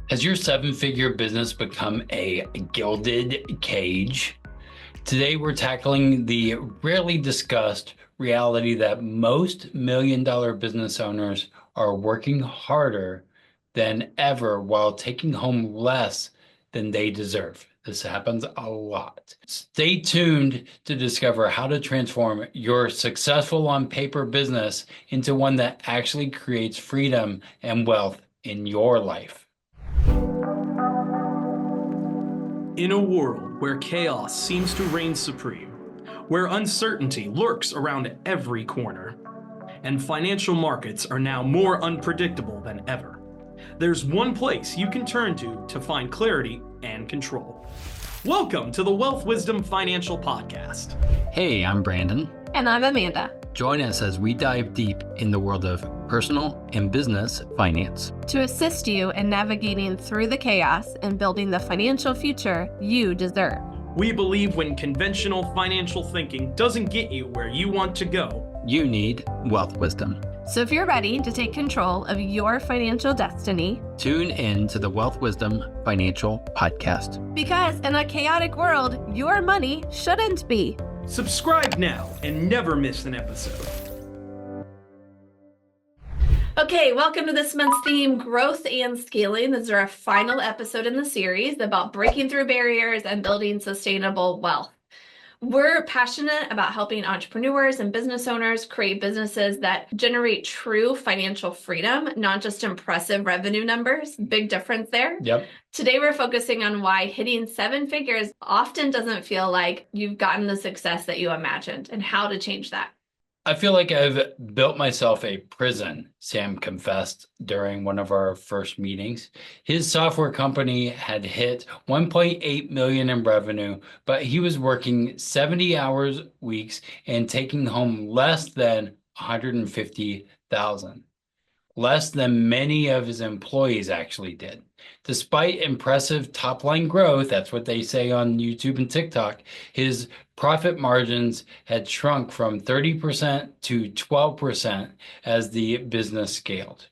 Has your seven-figure business become a gilded cage? Today, we're tackling the rarely discussed reality that most million-dollar business owners are working harder than ever while taking home less than they deserve. This happens a lot. Stay tuned to discover how to transform your successful on paper business into one that actually creates freedom and wealth in your life. In a world where chaos seems to reign supreme, where uncertainty lurks around every corner, and financial markets are now more unpredictable than ever, there's one place you can turn to find clarity and control. Welcome to the Wealth Wisdom Financial Podcast. Hey, I'm Brandon. And I'm Amanda. Join us as we dive deep in the world of personal and business finance to assist you in navigating through the chaos and building the financial future you deserve. We believe when conventional financial thinking doesn't get you where you want to go, you need wealth wisdom. So if you're ready to take control of your financial destiny, tune in to the Wealth Wisdom Financial Podcast. Because in a chaotic world, your money shouldn't be. Subscribe now and never miss an episode. Okay, welcome to this month's theme, Growth and Scaling. This is our final episode in the series about breaking through barriers and building sustainable wealth. We're passionate about helping entrepreneurs and business owners create businesses that generate true financial freedom, not just impressive revenue numbers. Big difference there. Yep. Today, we're focusing on why hitting seven figures often doesn't feel like you've gotten the success that you imagined and how to change that. I feel like I've built myself a prison, Sam confessed during one of our first meetings. His software company had hit 1.8 million in revenue, but he was working 70 hours weeks and taking home less than 150,000. Less than many of his employees actually did. Despite impressive top-line growth, that's what they say on YouTube and TikTok, his profit margins had shrunk from 30% to 12% as the business scaled.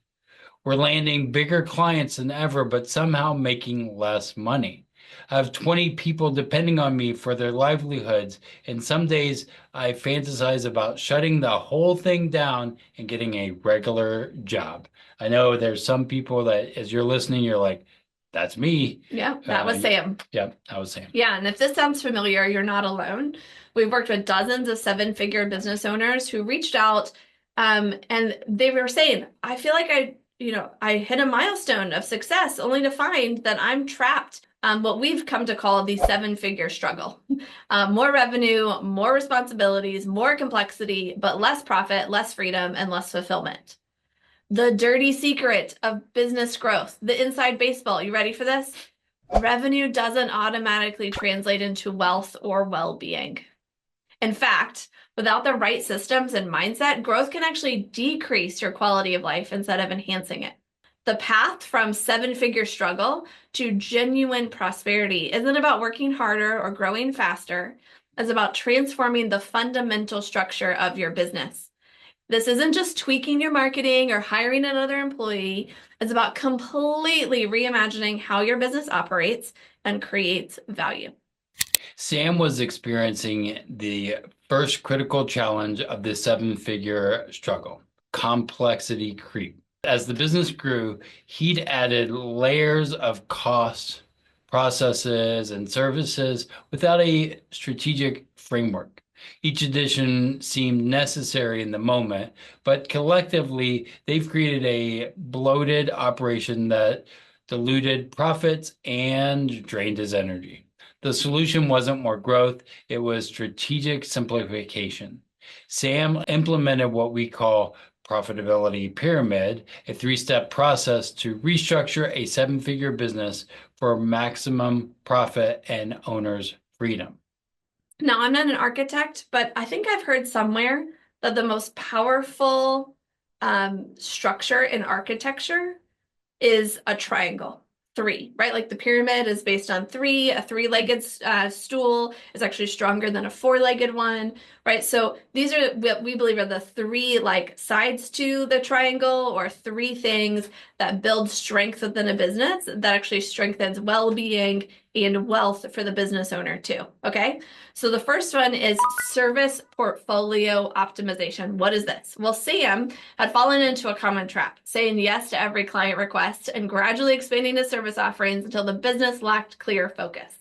We're landing bigger clients than ever, but somehow making less money. I have 20 people depending on me for their livelihoods, and some days I fantasize about shutting the whole thing down and getting a regular job. I know there's some people that, as you're listening, you're like, that's me. Yeah, that was Sam. Yeah, that was Sam. Yeah, and if this sounds familiar, you're not alone. We've worked with dozens of seven-figure business owners who reached out and they were saying, I feel like I hit a milestone of success only to find that I'm trapped. What we've come to call the seven-figure struggle. More revenue, more responsibilities, more complexity, but less profit, less freedom, and less fulfillment. The dirty secret of business growth, the inside baseball. You ready for this? Revenue doesn't automatically translate into wealth or well-being. In fact, without the right systems and mindset, growth can actually decrease your quality of life instead of enhancing it. The path from seven-figure struggle to genuine prosperity isn't about working harder or growing faster. It's about transforming the fundamental structure of your business. This isn't just tweaking your marketing or hiring another employee. It's about completely reimagining how your business operates and creates value. Sam was experiencing the first critical challenge of the seven-figure struggle, complexity creep. As the business grew, he'd added layers of costs, processes, and services without a strategic framework. Each addition seemed necessary in the moment, but collectively, they've created a bloated operation that diluted profits and drained his energy. The solution wasn't more growth, it was strategic simplification. Sam implemented what we call Profitability Pyramid, a three-step process to restructure a seven-figure business for maximum profit and owner's freedom. Now, I'm not an architect, but I think I've heard somewhere that the most powerful structure in architecture is a triangle. three, right? Like the pyramid is based on three. A three-legged stool is actually stronger than a four-legged one, right? So these are what we believe are the three like sides to the triangle, or three things that build strength within a business that actually strengthens well-being and wealth for the business owner too. Okay. So the first one is service portfolio optimization. What is this? Well, Sam had fallen into a common trap, saying yes to every client request and gradually expanding his service offerings until the business lacked clear focus.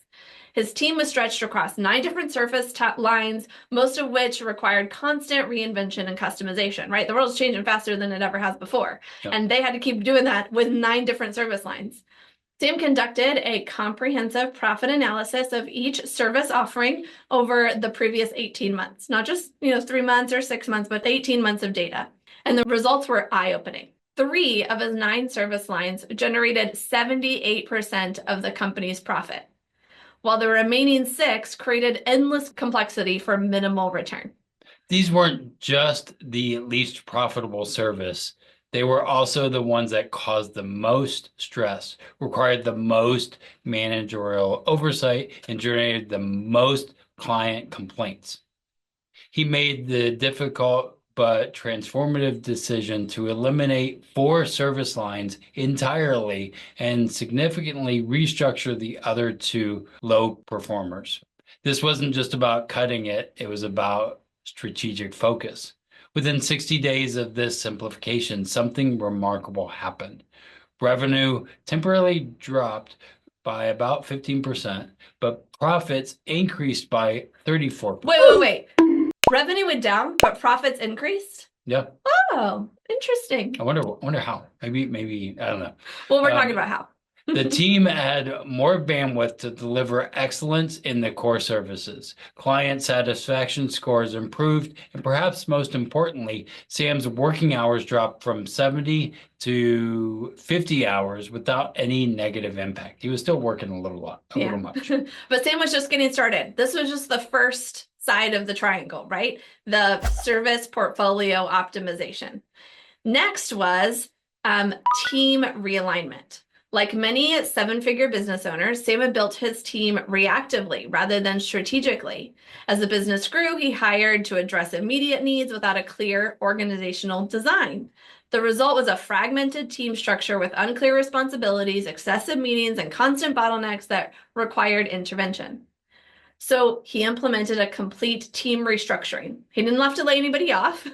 His team was stretched across 9 different service lines, most of which required constant reinvention and customization, right? The world's changing faster than it ever has before. Yep. And they had to keep doing that with 9 different service lines. Sam conducted a comprehensive profit analysis of each service offering over the previous 18 months, not just 3 months or 6 months, but 18 months of data. And the results were eye-opening. 3 of his 9 service lines generated 78% of the company's profit, while the remaining 6 created endless complexity for minimal return. These weren't just the least profitable service. They were also the ones that caused the most stress, required the most managerial oversight, and generated the most client complaints. He made the difficult but transformative decision to eliminate 4 service lines entirely and significantly restructure the other 2 low performers. This wasn't just about cutting it, it was about strategic focus. Within 60 days of this simplification, something remarkable happened. Revenue temporarily dropped by about 15%, but profits increased by 34%. Wait. Revenue went down, but profits increased? Yeah. Oh, interesting. I wonder how. Maybe, I don't know. Well, we're talking about how. The team had more bandwidth to deliver excellence in the core services. Client satisfaction scores improved, and perhaps most importantly, Sam's working hours dropped from 70 to 50 hours without any negative impact. He was still working a little much. But Sam was just getting started. This was just the first side of the triangle, right? The service portfolio optimization. Next was team realignment. Like many 7-figure business owners, Sam had built his team reactively rather than strategically. As the business grew, he hired to address immediate needs without a clear organizational design. The result was a fragmented team structure with unclear responsibilities, excessive meetings, and constant bottlenecks that required intervention. So he implemented a complete team restructuring. He didn't have to lay anybody off.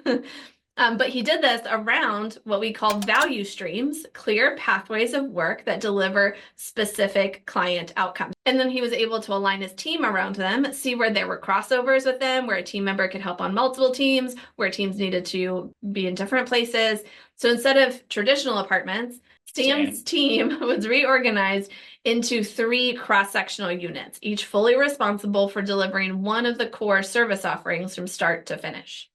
But he did this around what we call value streams, clear pathways of work that deliver specific client outcomes. And then he was able to align his team around them, see where there were crossovers with them, where a team member could help on multiple teams, where teams needed to be in different places. So instead of traditional apartments, Sam's team was reorganized into 3 cross-sectional units, each fully responsible for delivering one of the core service offerings from start to finish.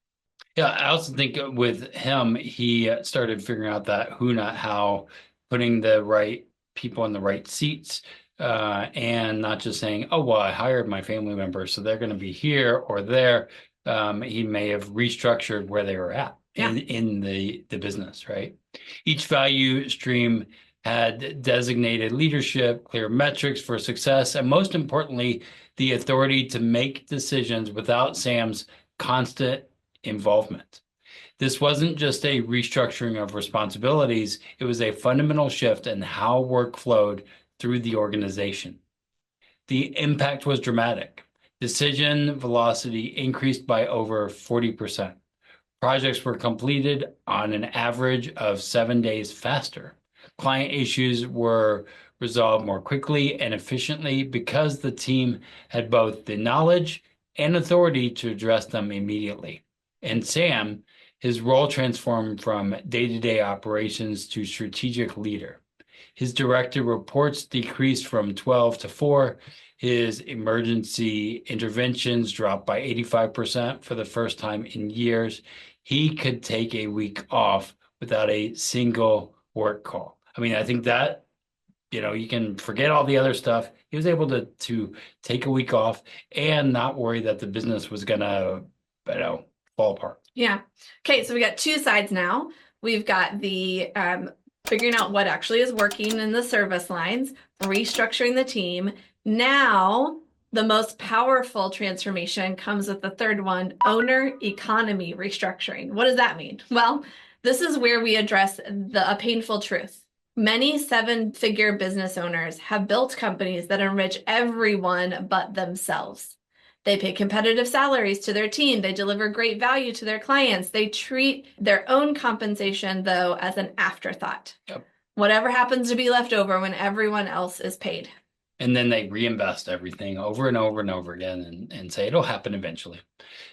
Yeah, I also think with him, he started figuring out that who, not how, putting the right people in the right seats, and not just saying, oh, well, I hired my family members, so they're going to be here or there. He may have restructured where they were at in the business, right? Each value stream had designated leadership, clear metrics for success, and most importantly, the authority to make decisions without Sam's constant involvement. This wasn't just a restructuring of responsibilities, it was a fundamental shift in how work flowed through the organization. The impact was dramatic. Decision velocity increased by over 40%. Projects were completed on an average of 7 days faster. Client issues were resolved more quickly and efficiently because the team had both the knowledge and authority to address them immediately. And Sam, his role transformed from day-to-day operations to strategic leader. His direct reports decreased from 12 to 4. His emergency interventions dropped by 85% for the first time in years. He could take a week off without a single work call. I mean, I think that, you can forget all the other stuff. He was able to take a week off and not worry that the business was going to, fall apart. Yeah. Okay, so we got 2 sides now. We've got the figuring out what actually is working in the service lines, restructuring the team. Now, the most powerful transformation comes with the third one, owner economy restructuring. What does that mean? Well, this is where we address a painful truth. Many seven-figure business owners have built companies that enrich everyone but themselves. They pay competitive salaries to their team. They deliver great value to their clients. They treat their own compensation, though, as an afterthought. Yep. Whatever happens to be left over when everyone else is paid. And then they reinvest everything over and over and over again and say it'll happen eventually.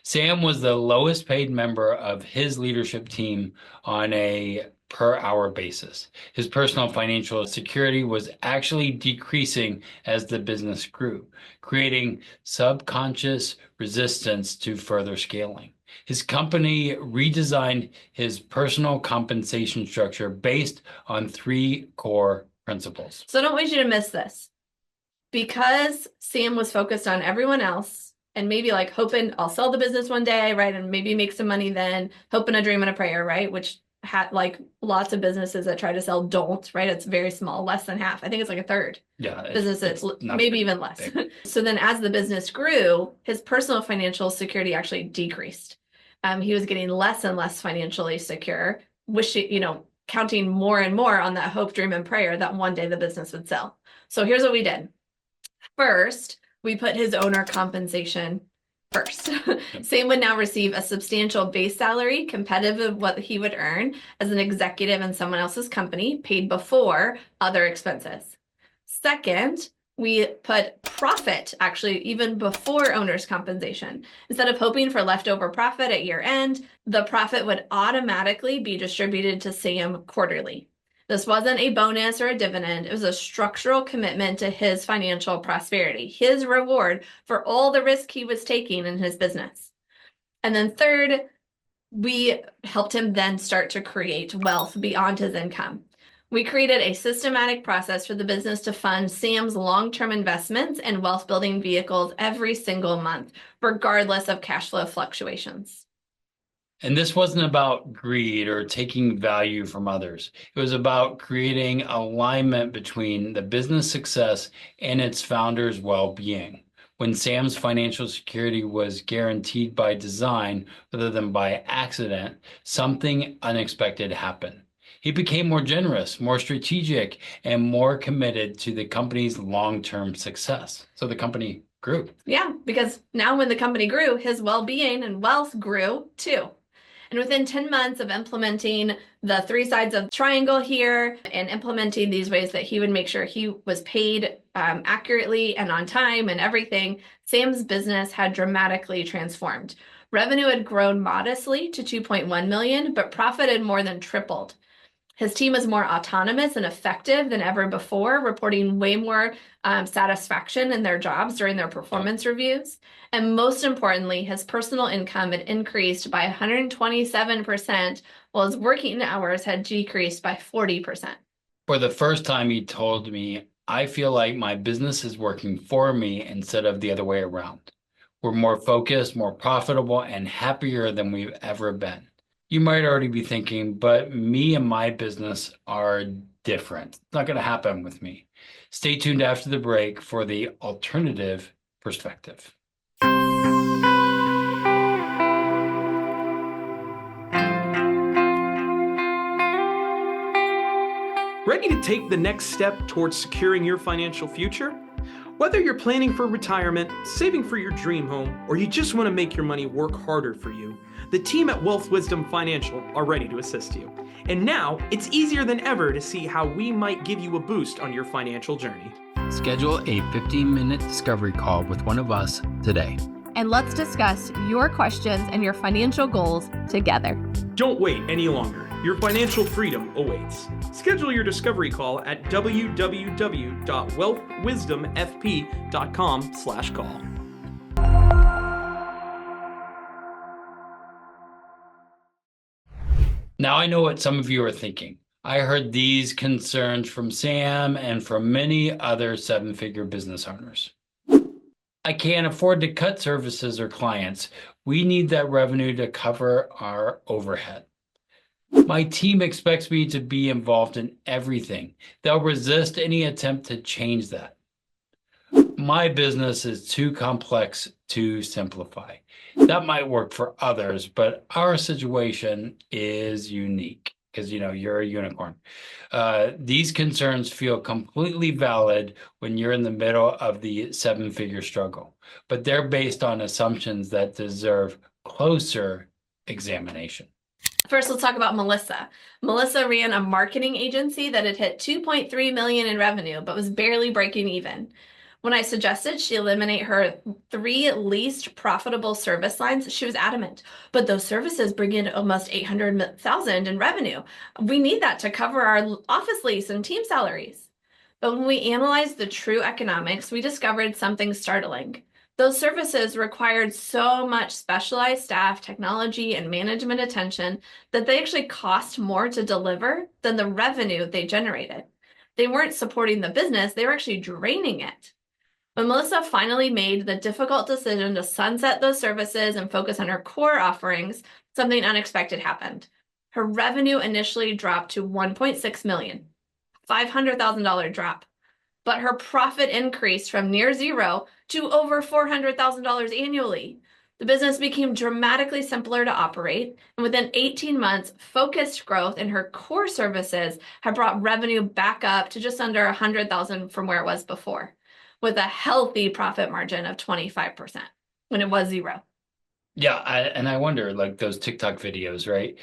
Sam was the lowest paid member of his leadership team on a per hour basis. His personal financial security was actually decreasing as the business grew, creating subconscious resistance to further scaling. His company redesigned his personal compensation structure based on 3 core principles. So I don't want you to miss this. Because Sam was focused on everyone else and maybe like hoping I'll sell the business one day, right? And maybe make some money then, hoping a dream and a prayer, right? Which had like lots of businesses that try to sell don't, right? It's very small, less than half. I think it's like a third. Yeah. Businesses, maybe even less. So then as the business grew, his personal financial security actually decreased. He was getting less and less financially secure, wishing, counting more and more on that hope, dream, and prayer that one day the business would sell. So here's what we did. First, we put his owner compensation first. Sam would now receive a substantial base salary competitive with what he would earn as an executive in someone else's company, paid before other expenses. Second, we put profit actually even before owner's compensation. Instead of hoping for leftover profit at year end, the profit would automatically be distributed to Sam quarterly. This wasn't a bonus or a dividend. It was a structural commitment to his financial prosperity, his reward for all the risk he was taking in his business. And then third, we helped him then start to create wealth beyond his income. We created a systematic process for the business to fund Sam's long-term investments and wealth-building vehicles every single month, regardless of cash flow fluctuations. And this wasn't about greed or taking value from others. It was about creating alignment between the business success and its founder's well-being. When Sam's financial security was guaranteed by design rather than by accident, something unexpected happened. He became more generous, more strategic, and more committed to the company's long-term success. So the company grew. Yeah, because now when the company grew, his well-being and wealth grew too. And within 10 months of implementing the 3 sides of the triangle here and implementing these ways that he would make sure he was paid accurately and on time and everything, Sam's business had dramatically transformed. Revenue had grown modestly to 2.1 million, but profit had more than tripled. His team is more autonomous and effective than ever before, reporting way more satisfaction in their jobs during their performance reviews. And most importantly, his personal income had increased by 127%, while his working hours had decreased by 40%. For the first time, he told me, I feel like my business is working for me instead of the other way around. We're more focused, more profitable, and happier than we've ever been. You might already be thinking, but me and my business are different. It's not going to happen with me. Stay tuned after the break for the alternative perspective. Ready to take the next step towards securing your financial future? Whether you're planning for retirement, saving for your dream home, or you just want to make your money work harder for you, the team at Wealth Wisdom Financial are ready to assist you. And now, it's easier than ever to see how we might give you a boost on your financial journey. Schedule a 15-minute discovery call with one of us today. And let's discuss your questions and your financial goals together. Don't wait any longer. Your financial freedom awaits. Schedule your discovery call at www.wealthwisdomfp.com/call. Now I know what some of you are thinking. I heard these concerns from Sam and from many other 7-figure business owners. I can't afford to cut services or clients. We need that revenue to cover our overhead. My team expects me to be involved in everything. They'll resist any attempt to change that. My business is too complex to simplify. That might work for others, but our situation is unique because, you're a unicorn. These concerns feel completely valid when you're in the middle of the seven-figure struggle, but they're based on assumptions that deserve closer examination. First, let's talk about Melissa. Melissa ran a marketing agency that had hit 2.3 million in revenue, but was barely breaking even. When I suggested she eliminate her 3 least profitable service lines, she was adamant. But those services bring in almost 800,000 in revenue. We need that to cover our office lease and team salaries. But when we analyzed the true economics, we discovered something startling. Those services required so much specialized staff, technology, and management attention that they actually cost more to deliver than the revenue they generated. They weren't supporting the business, they were actually draining it. When Melissa finally made the difficult decision to sunset those services and focus on her core offerings, something unexpected happened. Her revenue initially dropped to 1.6 million, $500,000 drop. But her profit increased from near zero to over $400,000 annually. The business became dramatically simpler to operate, and within 18 months, focused growth in her core services had brought revenue back up to just under 100,000 from where it was before, with a healthy profit margin of 25% when it was zero. Yeah, and I wonder, like those TikTok videos, right?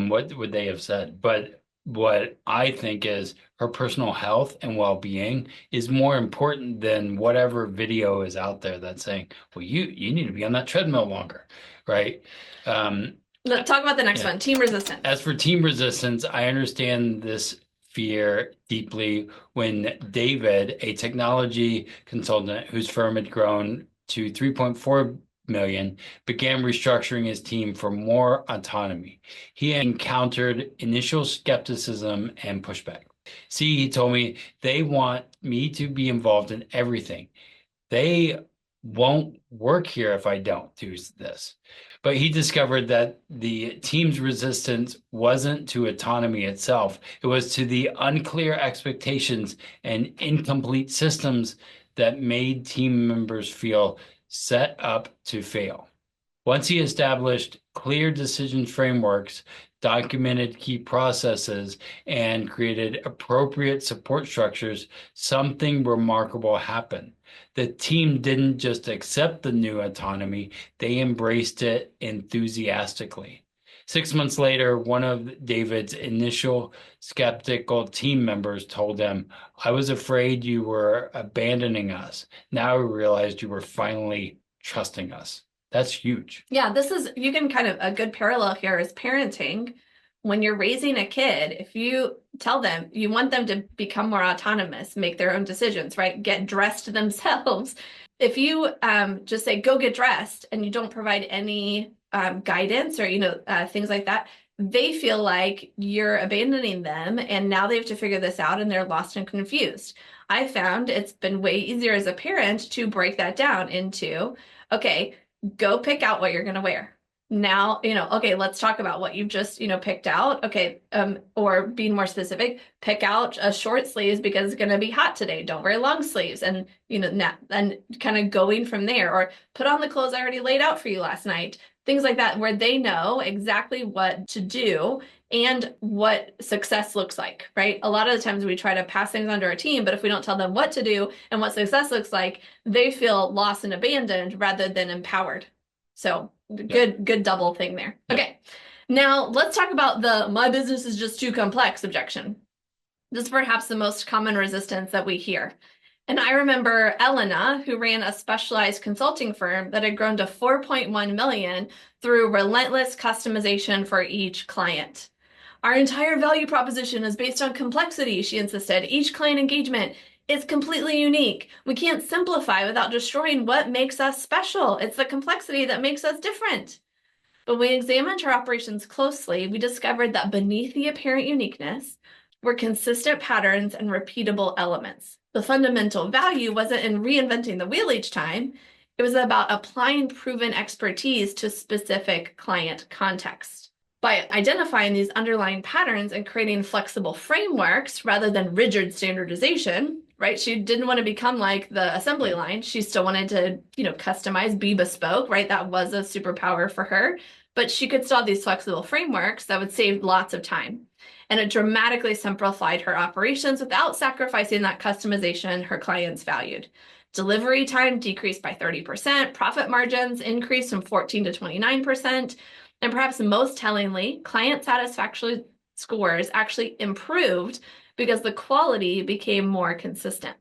What would they have said? But what I think is her personal health and well-being is more important than whatever video is out there that's saying, well, you need to be on that treadmill longer, right? Let's talk about the next one, team resistance. As for team resistance, I understand this fear deeply when David, a technology consultant whose firm had grown to 3.4 million, began restructuring his team for more autonomy. He encountered initial skepticism and pushback. See, he told me, they want me to be involved in everything. They won't work here if I don't do this. But he discovered that the team's resistance wasn't to autonomy itself. It was to the unclear expectations and incomplete systems that made team members feel set up to fail. Once he established clear decision frameworks, documented key processes, and created appropriate support structures, something remarkable happened. The team didn't just accept the new autonomy, they embraced it enthusiastically. 6 months later, one of David's initial skeptical team members told him, I was afraid you were abandoning us. Now I realized you were finally trusting us. That's huge. Yeah, you can kind of, a good parallel here is parenting. When you're raising a kid, if you tell them you want them to become more autonomous, make their own decisions, right? Get dressed themselves. If you just say, go get dressed, and you don't provide any guidance or, things like that, they feel like you're abandoning them and now they have to figure this out and they're lost and confused. I found it's been way easier as a parent to break that down into, okay, go pick out what you're going to wear. Now, okay, let's talk about what you've just, picked out. Okay, or being more specific, pick out a short sleeves because it's going to be hot today. Don't wear long sleeves, and and kind of going from there. Or put on the clothes I already laid out for you last night. Things like that, where they know exactly what to do and what success looks like, right? A lot of the times we try to pass things under our team, but if we don't tell them what to do and what success looks like, they feel lost and abandoned rather than empowered. So good double thing there. Okay, now let's talk about the my business is just too complex objection. This is perhaps the most common resistance that we hear. And I remember Elena, who ran a specialized consulting firm that had grown to 4.1 million through relentless customization for each client. Our entire value proposition is based on complexity, she insisted. Each client engagement is completely unique. We can't simplify without destroying what makes us special. It's the complexity that makes us different. But when we examined her operations closely, we discovered that beneath the apparent uniqueness were consistent patterns and repeatable elements. The fundamental value wasn't in reinventing the wheel each time. It was about applying proven expertise to specific client context. By identifying these underlying patterns and creating flexible frameworks rather than rigid standardization, right? She didn't want to become like the assembly line. She still wanted to, customize, be bespoke, right? That was a superpower for her. But she could still have these flexible frameworks that would save lots of time. And it dramatically simplified her operations without sacrificing that customization her clients valued. Delivery time decreased by 30%, profit margins increased from 14 to 29%, and perhaps most tellingly, client satisfaction scores actually improved because the quality became more consistent.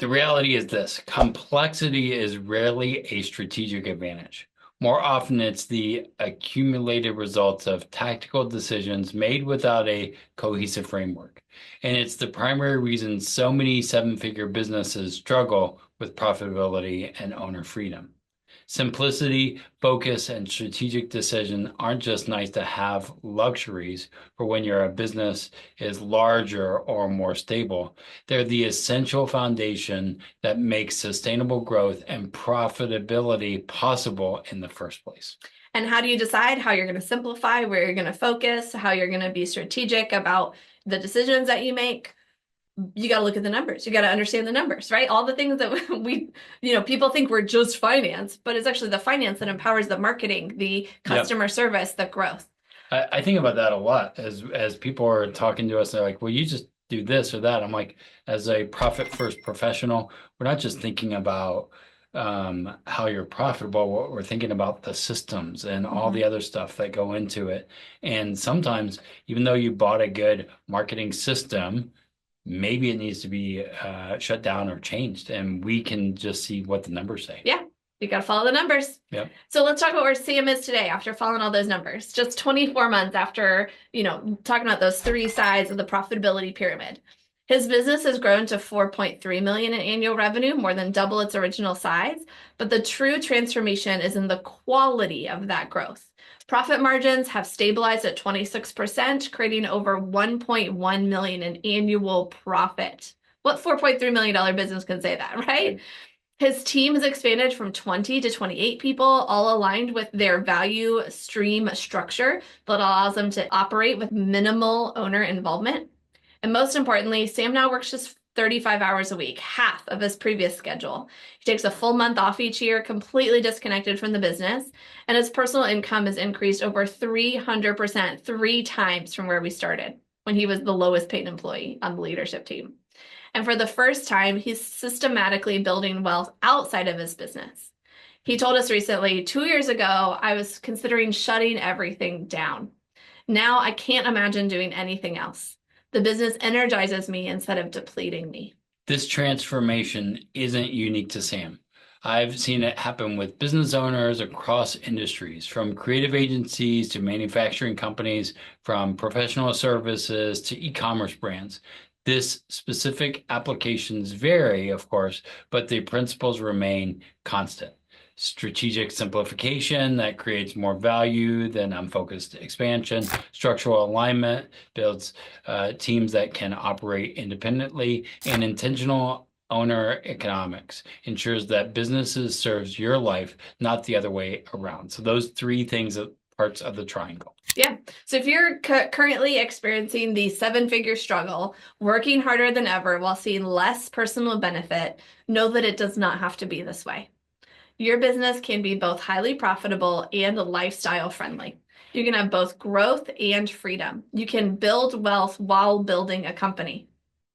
The reality is this: complexity is rarely a strategic advantage. More often, it's the accumulated results of tactical decisions made without a cohesive framework. And it's the primary reason so many seven-figure businesses struggle with profitability and owner freedom. Simplicity, focus, and strategic decision aren't just nice to have luxuries for when your business is larger or more stable. They're the essential foundation that makes sustainable growth and profitability possible in the first place. And how do you decide how you're going to simplify, where you're going to focus, how you're going to be strategic about the decisions that you make? You got to look at the numbers. You got to understand the numbers, right? All the things that people think we're just finance, but it's actually the finance that empowers the marketing, the customer service, the growth. I think about that a lot as people are talking to us. They're like, well, you just do this or that. I'm like, as a profit first professional, we're not just thinking about how you're profitable. We're thinking about the systems and all the other stuff that go into it. And sometimes, even though you bought a good marketing system, maybe it needs to be shut down or changed, and we can just see what the numbers say. Yeah, you got to follow the numbers. Yep. So let's talk about where Sam is today after following all those numbers. Just 24 months after, talking about those three sides of the profitability pyramid. His business has grown to 4.3 million in annual revenue, more than double its original size. But the true transformation is in the quality of that growth. Profit margins have stabilized at 26%, creating over 1.1 million in annual profit. What $4.3 million business can say that, right? His team has expanded from 20 to 28 people, all aligned with their value stream structure that allows them to operate with minimal owner involvement. And most importantly, Sam now works just 35 hours a week, half of his previous schedule. He takes a full month off each year, completely disconnected from the business, and his personal income has increased over 300%, 3 times from where we started when he was the lowest paid employee on the leadership team. And for the first time, he's systematically building wealth outside of his business. He told us recently, 2 years ago, I was considering shutting everything down. Now I can't imagine doing anything else. The business energizes me instead of depleting me. This transformation isn't unique to Sam. I've seen it happen with business owners across industries, from creative agencies to manufacturing companies, from professional services to e-commerce brands. This specific applications vary, of course, but the principles remain constant. Strategic simplification that creates more value than unfocused expansion. Structural alignment builds teams that can operate independently. And intentional owner economics ensures that businesses serves your life, not the other way around. So those three things are parts of the triangle. Yeah. So if you're currently experiencing the seven-figure struggle, working harder than ever while seeing less personal benefit, know that it does not have to be this way. Your business can be both highly profitable and lifestyle friendly. You can have both growth and freedom. You can build wealth while building a company.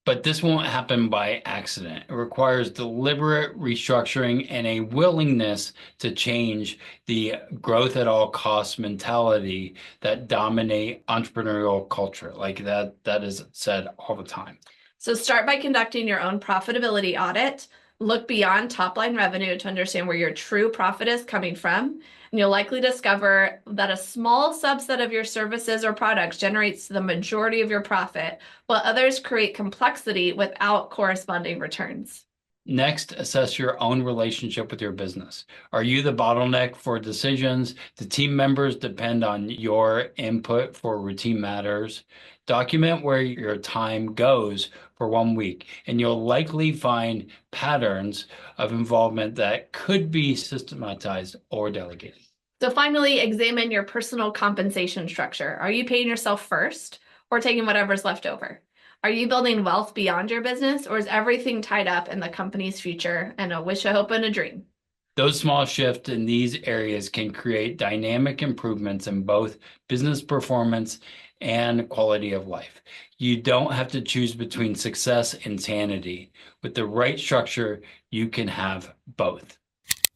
But this won't happen by accident. It requires deliberate restructuring and a willingness to change the growth at all costs mentality that dominate entrepreneurial culture. Like that is said all the time. So start by conducting your own profitability audit. Look beyond top-line revenue to understand where your true profit is coming from, and you'll likely discover that a small subset of your services or products generates the majority of your profit, while others create complexity without corresponding returns. Next, assess your own relationship with your business. Are you the bottleneck for decisions? Do team members depend on your input for routine matters? Document where your time goes for 1 week, and you'll likely find patterns of involvement that could be systematized or delegated. So finally, examine your personal compensation structure. Are you paying yourself first or taking whatever's left over? Are you building wealth beyond your business, or is everything tied up in the company's future and a wish, a hope, and a dream? Those small shifts in these areas can create dynamic improvements in both business performance and quality of life. You don't have to choose between success and sanity. With the right structure, you can have both.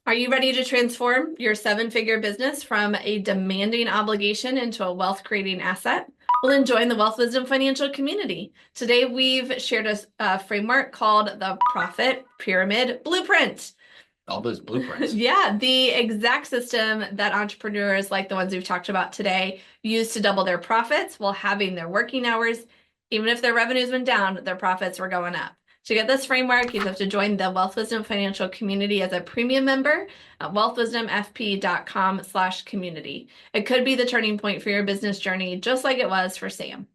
Are you ready to transform your seven-figure business from a demanding obligation into a wealth-creating asset? Well, then join the Wealth Wisdom Financial Community. Today, we've shared a framework called the Profit Pyramid Blueprint. All those blueprints. Yeah, the exact system that entrepreneurs like the ones we've talked about today use to double their profits while having their working hours. Even if their revenues went down, their profits were going up. To get this framework, you have to join the Wealth Wisdom Financial Community as a premium member at wealthwisdomfp.com/community. It could be the turning point for your business journey, just like it was for Sam.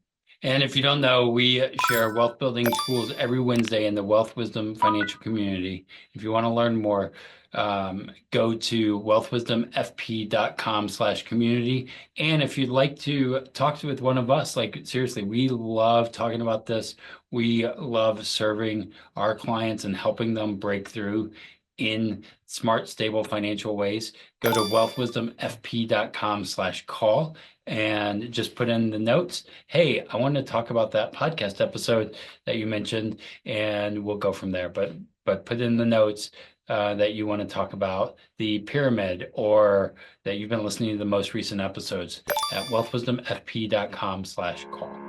And if you don't know, we share wealth building tools every Wednesday in the Wealth Wisdom Financial Community. If you want to learn more, go to wealthwisdomfp.com/community. And if you'd like to talk with one of us, like seriously, we love talking about this. We love serving our clients and helping them break through in smart, stable financial ways. Go to wealthwisdomfp.com/call and just put in the notes. Hey, I want to talk about that podcast episode that you mentioned, and we'll go from there. But put in the notes that you want to talk about the pyramid, or that you've been listening to the most recent episodes at wealthwisdomfp.com/call.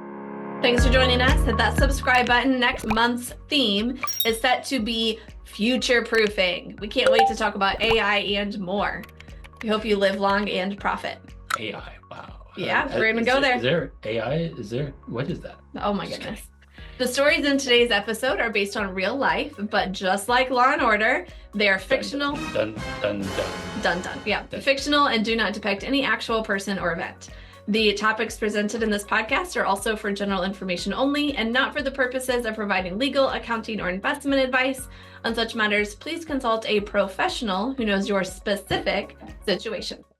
Thanks for joining us. Hit that subscribe button. Next month's theme is set to be future-proofing. We can't wait to talk about AI and more. We hope you live long and profit. AI, wow. Yeah, we're going to go there. Is there AI? What is that? Oh my goodness. The stories in today's episode are based on real life, but just like Law and Order, they are fictional. Dun. Yeah, fictional and do not depict any actual person or event. The topics presented in this podcast are also for general information only and not for the purposes of providing legal, accounting, or investment advice. On such matters, please consult a professional who knows your specific situation.